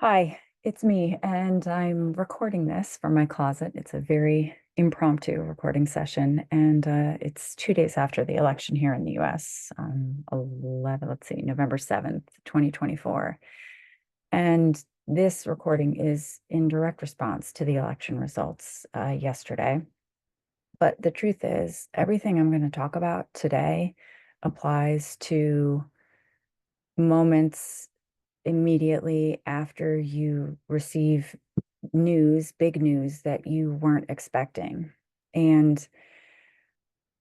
Hi, it's me, and I'm recording this from my closet. It's a very impromptu recording session, and it's 2 days after the election here in the US, November 7th, 2024. And this recording is in direct response to the election results yesterday. But the truth is, everything I'm going to talk about today applies to moments immediately after you receive news, big news that you weren't expecting. And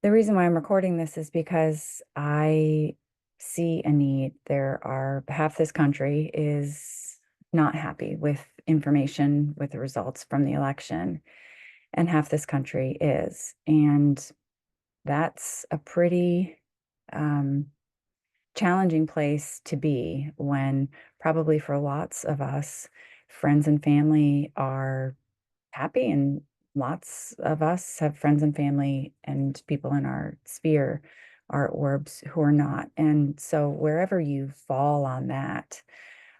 the reason why I'm recording this is because I see a need. There are half this country is not happy with information, with the results from the election, and half this country is. And that's a pretty um, challenging place to be when probably for lots of us, friends and family are happy, and lots of us have friends and family and people in our sphere, our orbs, who are not. And so wherever you fall on that,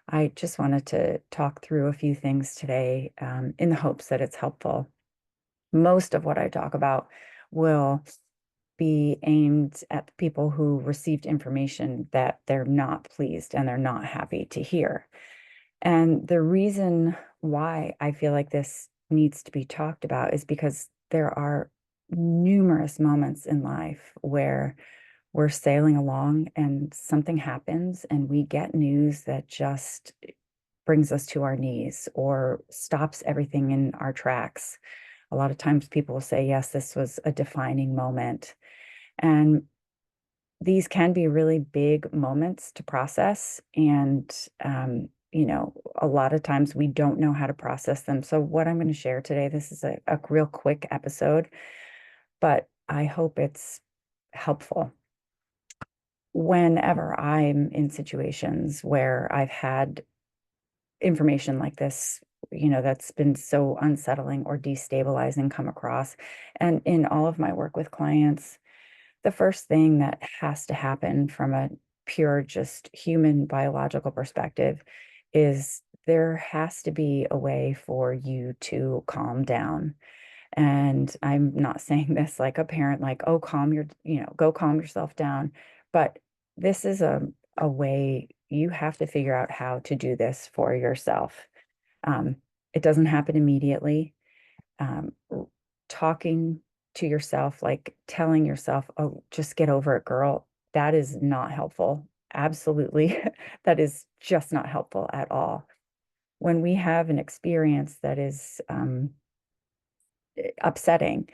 I just wanted to talk through a few things today in the hopes that it's helpful. Most of what I talk about will be aimed at the people who received information that they're not pleased and they're not happy to hear. And the reason why I feel like this needs to be talked about is because there are numerous moments in life where we're sailing along and something happens and we get news that just brings us to our knees or stops everything in our tracks. A lot of times people will say, yes, this was a defining moment. And these can be really big moments to process. And, a lot of times we don't know how to process them. So, what I'm going to share today, this is a real quick episode, but I hope it's helpful. Whenever I'm in situations where I've had information like this, that's been so unsettling or destabilizing come across, and in all of my work with clients, the first thing that has to happen from a pure, just human biological perspective is there has to be a way for you to calm down. And I'm not saying this like a parent, like, oh, go calm yourself down. But this is a way you have to figure out how to do this for yourself. Um, it doesn't happen immediately. um, Talking to yourself, like telling yourself, oh, just get over it, girl, that is not helpful. Absolutely. That is just not helpful at all. When we have an experience that is upsetting,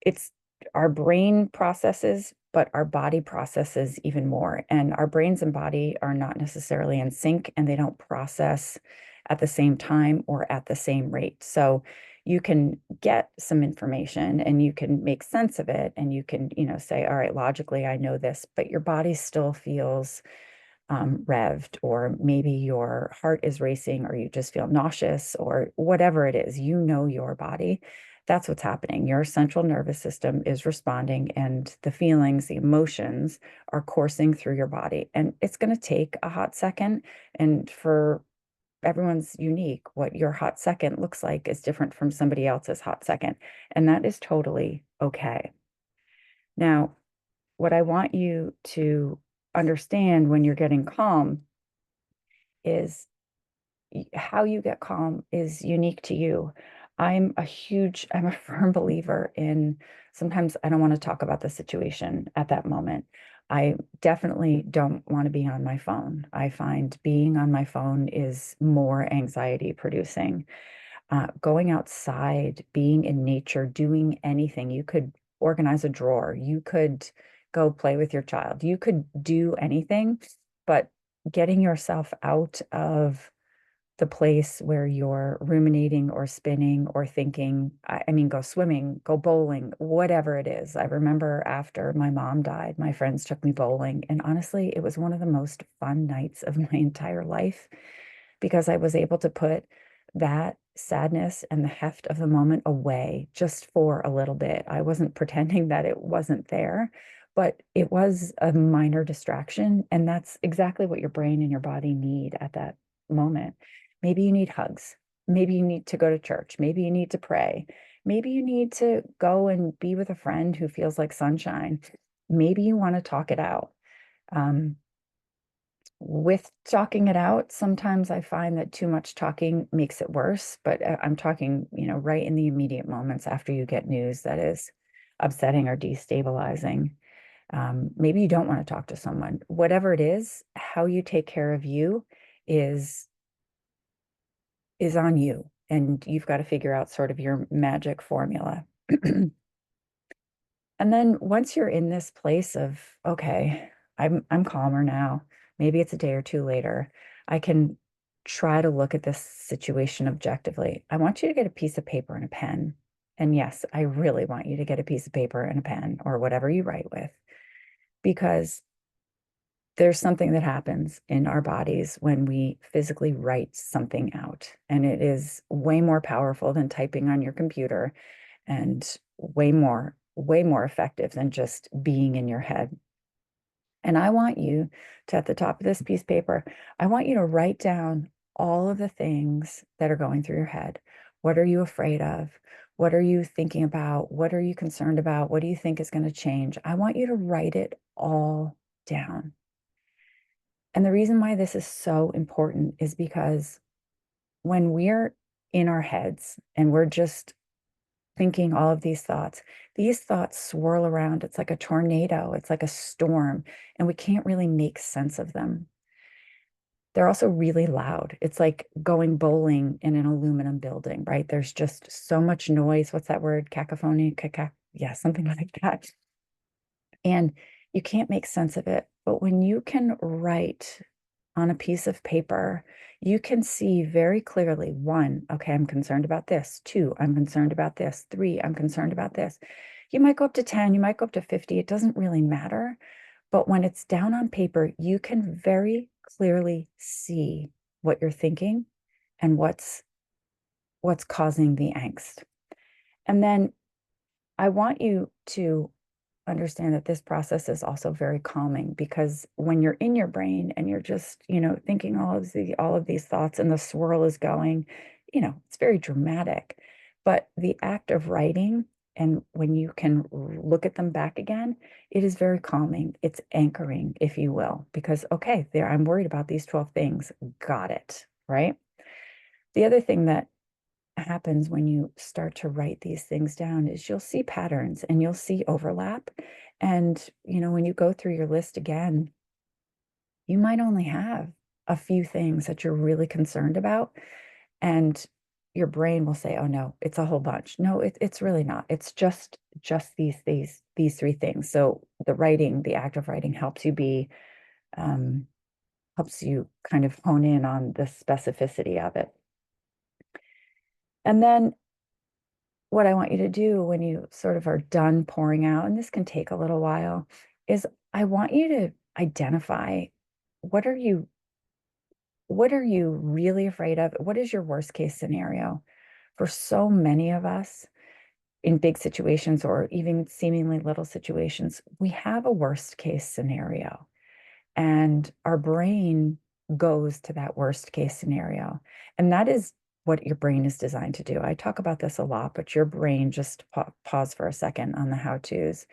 it's our brain processes, but our body processes even more. And our brains and body are not necessarily in sync and they don't process at the same time or at the same rate. So you can get some information and you can make sense of it and you can, say, all right, logically, I know this, but your body still feels revved, or maybe your heart is racing, or you just feel nauseous, or whatever it is, your body. That's what's happening. Your central nervous system is responding, and the feelings, the emotions are coursing through your body. And it's going to take a hot second. And for everyone's unique, what your hot second looks like is different from somebody else's hot second. And that is totally okay. Now, what I want you to understand when you're getting calm is how you get calm is unique to you. I'm a firm believer in sometimes I don't want to talk about the situation at that moment. I definitely don't want to be on my phone. I find being on my phone is more anxiety producing. Going outside, being in nature, doing anything. You could organize a drawer. You could go play with your child. You could do anything, but getting yourself out of the place where you're ruminating or spinning or thinking, I mean, go swimming, go bowling, whatever it is. I remember after my mom died, my friends took me bowling. And honestly, it was one of the most fun nights of my entire life because I was able to put that sadness and the heft of the moment away just for a little bit. I wasn't pretending that it wasn't there, but it was a minor distraction. And that's exactly what your brain and your body need at that moment. Maybe you need hugs. Maybe you need to go to church. Maybe you need to pray. Maybe you need to go and be with a friend who feels like sunshine. Maybe you want to talk it out. Um, with talking it out, sometimes I find that too much talking makes it worse, but I'm talking, right in the immediate moments after you get news that is upsetting or destabilizing. Maybe you don't want to talk to someone. Whatever it is, how you take care of you is is on you, and you've got to figure out sort of your magic formula. And then once you're in this place of, okay, I'm calmer now. Maybe it's a day or two later. I can try to look at this situation objectively. I want you to get a piece of paper and a pen. And yes, I really want you to get a piece of paper and a pen or whatever you write with, because there's something that happens in our bodies when we physically write something out. And it is way more powerful than typing on your computer, and way more effective than just being in your head. And I want you to, at the top of this piece of paper, I want you to write down all of the things that are going through your head. What are you afraid of? What are you thinking about? What are you concerned about? What do you think is going to change? I want you to write it all down. And the reason why this is so important is because when we're in our heads and we're just thinking all of these thoughts swirl around. It's like a tornado, it's like a storm, and we can't really make sense of them. They're also really loud. It's like going bowling in an aluminum building, right? There's just so much noise. What's that word? Cacophony? Yeah, something like that. And you can't make sense of it. But when you can write on a piece of paper, you can see very clearly, one, okay, I'm concerned about this. Two, I'm concerned about this. Three, I'm concerned about this. You might go up to 10, you might go up to 50. It doesn't really matter. But when it's down on paper, you can very clearly see what you're thinking and what's causing the angst. And then I want you to understand that this process is also very calming, because when you're in your brain and you're just, thinking all of these thoughts and the swirl is going, it's very dramatic. But the act of writing, and when you can look at them back again, it is very calming. It's anchoring, if you will, because okay, there, I'm worried about these 12 things. Got it, right? The other thing that happens when you start to write these things down is you'll see patterns and you'll see overlap. And, when you go through your list again, you might only have a few things that you're really concerned about. And your brain will say, oh no, it's a whole bunch. No, it's really not. It's just these three things. So the act of writing um, helps you kind of hone in on the specificity of it. And then what I want you to do when you sort of are done pouring out, and this can take a little while, is I want you to identify what are you what are you really afraid of? What is your worst case scenario? For so many of us in big situations or even seemingly little situations, we have a worst case scenario, and our brain goes to that worst case scenario. And that is what your brain is designed to do. I talk about this a lot, but your brain, just pause for a second on the how-tos.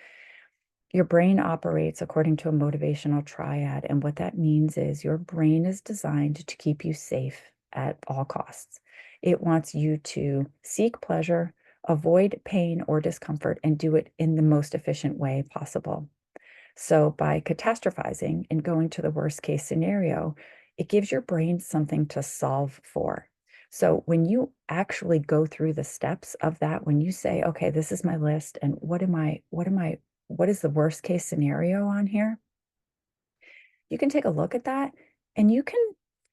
Your brain operates according to a motivational triad. And what that means is your brain is designed to keep you safe at all costs. It wants you to seek pleasure, avoid pain or discomfort, and do it in the most efficient way possible. So by catastrophizing and going to the worst case scenario, it gives your brain something to solve for. So when you actually go through the steps of that, when you say, okay, this is my list, and what is the worst case scenario on here? You can take a look at that and you can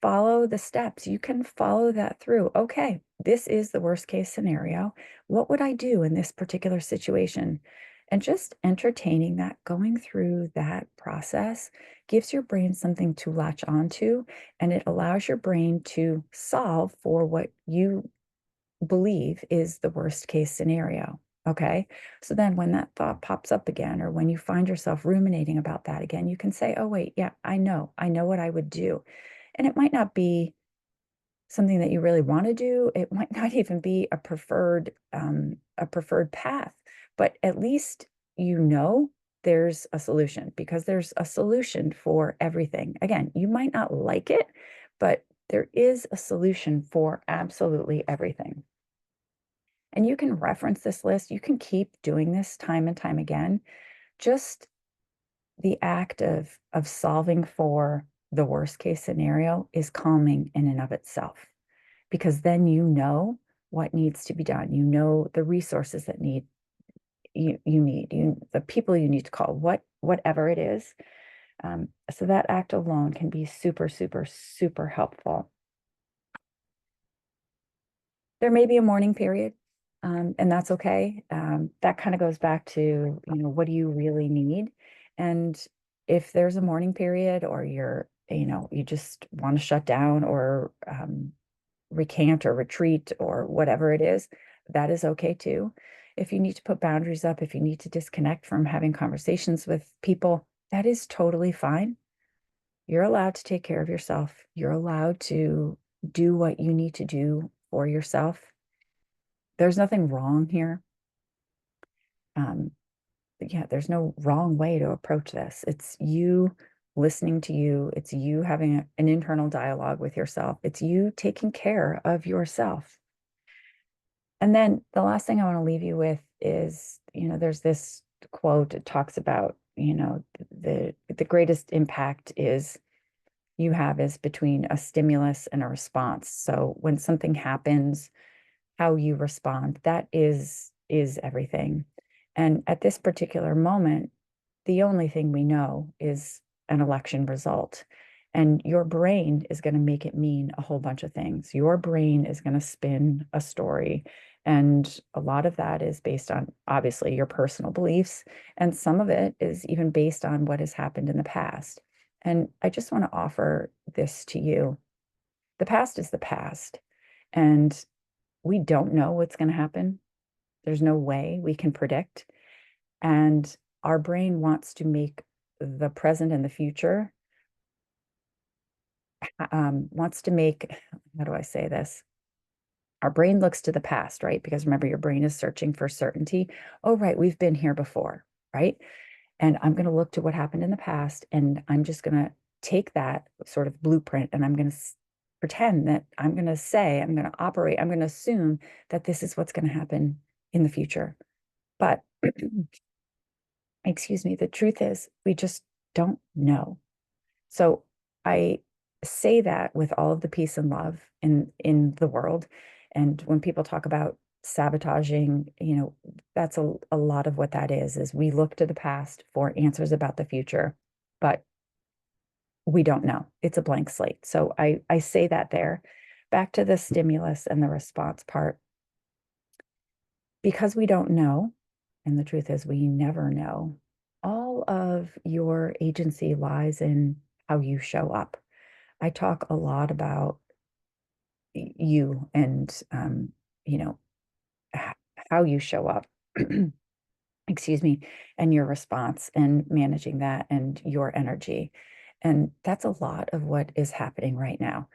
follow the steps. You can follow that through. Okay, this is the worst case scenario. What would I do in this particular situation? And just entertaining that, going through that process gives your brain something to latch onto, and it allows your brain to solve for what you believe is the worst case scenario. Okay. So then when that thought pops up again, or when you find yourself ruminating about that again, you can say, oh, wait, yeah, I know what I would do. And it might not be something that you really want to do. It might not even be a preferred path, but at least you know there's a solution, because there's a solution for everything. Again, you might not like it, but there is a solution for absolutely everything. And you can reference this list. You can keep doing this time and time again. Just the act of solving for the worst case scenario is calming in and of itself, because then you know what needs to be done. You know the resources that you need, the people you need to call, whatever it is. So that act alone can be super, super, super helpful. There may be a mourning period, and that's okay. That kind of goes back to, what do you really need? And if there's a mourning period, or you just want to shut down, or recant or retreat or whatever it is, that is okay too. If you need to put boundaries up, if you need to disconnect from having conversations with people, that is totally fine. You're allowed to take care of yourself. You're allowed to do what you need to do for yourself. There's nothing wrong here. Um, yeah, there's no wrong way to approach this. It's you listening to you. It's you having an internal dialogue with yourself. It's you taking care of yourself. And then the last thing I want to leave you with is, there's this quote. It talks about, the greatest impact you have is between a stimulus and a response. So when something happens, how you respond, that is everything. And at this particular moment, the only thing we know is an election result. And your brain is going to make it mean a whole bunch of things. Your brain is going to spin a story. And a lot of that is based on, obviously, your personal beliefs. And some of it is even based on what has happened in the past. And I just want to offer this to you. The past is the past. And we don't know what's going to happen. There's no way we can predict. And our brain wants to make the present and the future, wants to make, how do I say this? Our brain looks to the past, right? Because remember, your brain is searching for certainty. Oh, right, we've been here before, right? And I'm going to look to what happened in the past, and I'm just going to take that sort of blueprint, and I'm going to pretend that I'm going to say, I'm going to operate, I'm going to assume that this is what's going to happen in the future. But excuse me, the truth is we just don't know. So I say that with all of the peace and love in the world. And when people talk about sabotaging, that's a lot of what that is we look to the past for answers about the future, but we don't know. It's a blank slate. So I say that there. Back to the stimulus and the response part. Because we don't know, and the truth is we never know, all of your agency lies in how you show up. I talk a lot about you and, you know, how you show up, excuse me, and your response and managing that and your energy. And that's a lot of what is happening right now.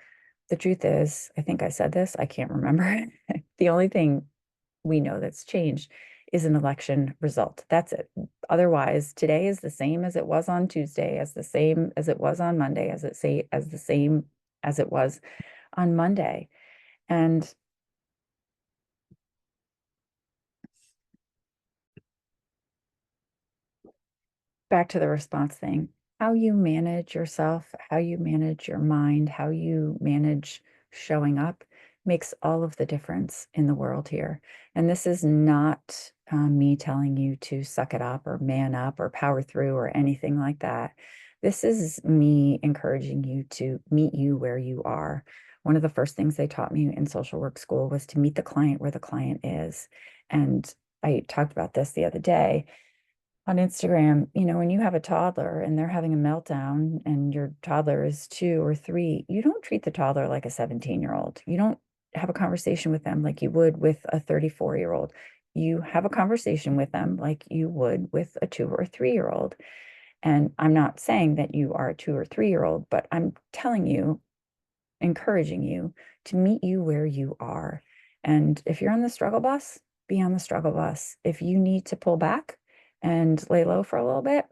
The truth is, I think I said this, I can't remember. The only thing we know that's changed is an election result. That's it. Otherwise, today is the same as it was on Tuesday, as the same as it was on Monday, as the same as it was on Monday. And back to the response thing, how you manage yourself, how you manage your mind, how you manage showing up makes all of the difference in the world here. And this is not me telling you to suck it up or man up or power through or anything like that. This is me encouraging you to meet you where you are. One of the first things they taught me in social work school was to meet the client where the client is. And I talked about this the other day on Instagram. When you have a toddler and they're having a meltdown and your toddler is 2 or 3, you don't treat the toddler like a 17-year-old. You don't have a conversation with them like you would with a 34-year-old. You have a conversation with them like you would with a 2 or 3-year-old. And I'm not saying that you are a 2 or 3-year-old, but I'm telling you encouraging you to meet you where you are. And if you're on the struggle bus, be on the struggle bus. If you need to pull back and lay low for a little bit,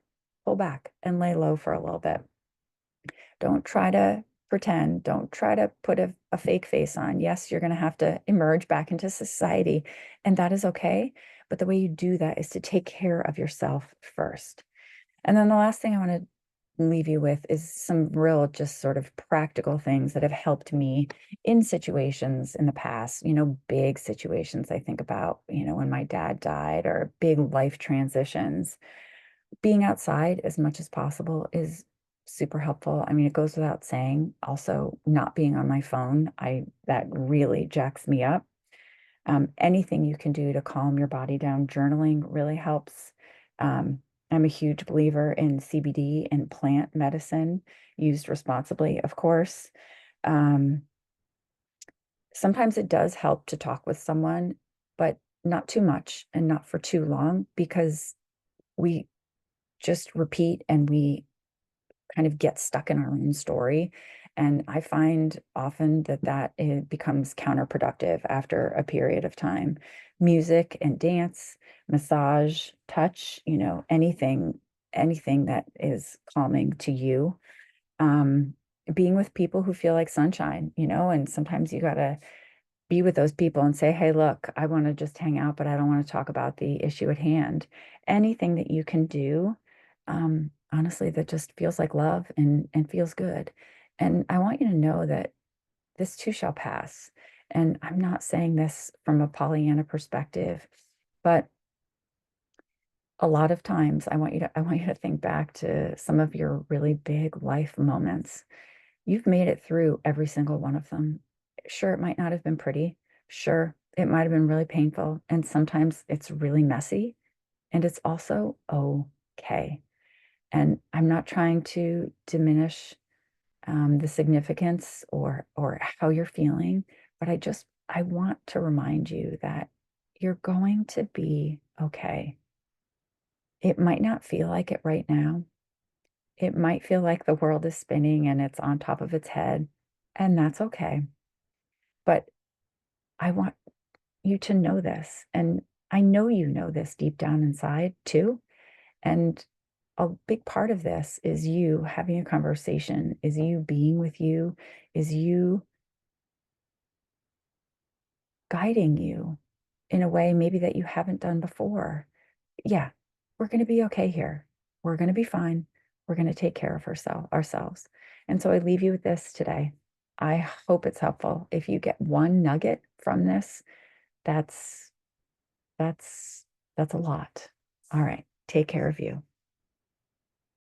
pull back and lay low for a little bit. Don't try to pretend. Don't try to put a fake face on. Yes, you're going to have to emerge back into society, and that is okay. But the way you do that is to take care of yourself first. And then the last thing I want to leave you with is some real, just sort of practical things that have helped me in situations in the past, big situations I think about, when my dad died or big life transitions. Being outside as much as possible is super helpful. I mean, it goes without saying. Also, not being on my phone, that really jacks me up. Anything you can do to calm your body down, journaling really helps. I'm a huge believer in CBD and plant medicine used responsibly, of course. Um, Sometimes it does help to talk with someone, but not too much and not for too long, because we just repeat and we kind of get stuck in our own story. And I find often that it becomes counterproductive after a period of time. Music and dance, massage, touch, anything that is calming to you. Um, Being with people who feel like sunshine, and sometimes you gotta be with those people and say, hey, look, I want to just hang out, but I don't want to talk about the issue at hand. Anything that you can do, honestly, that just feels like love and feels good. And I want you to know that this too shall pass. And I'm not saying this from a Pollyanna perspective, but a lot of times I want you to think back to some of your really big life moments. You've made it through every single one of them. Sure, it might not have been pretty. Sure, it might have been really painful. And sometimes it's really messy. And it's also okay. And I'm not trying to diminish the significance or how you're feeling, but I want to remind you that you're going to be okay. It might not feel like it right now. It might feel like the world is spinning and it's on top of its head, and that's okay. But I want you to know this. And I know you know this deep down inside too. And a big part of this is you having a conversation, is you being with you, is you guiding you in a way maybe that you haven't done before. Yeah, we're going to be okay here. We're going to be fine. We're going to take care of ourselves. And so I leave you with this today. I hope it's helpful. If you get one nugget from this, that's that's a lot. All right. Take care of you.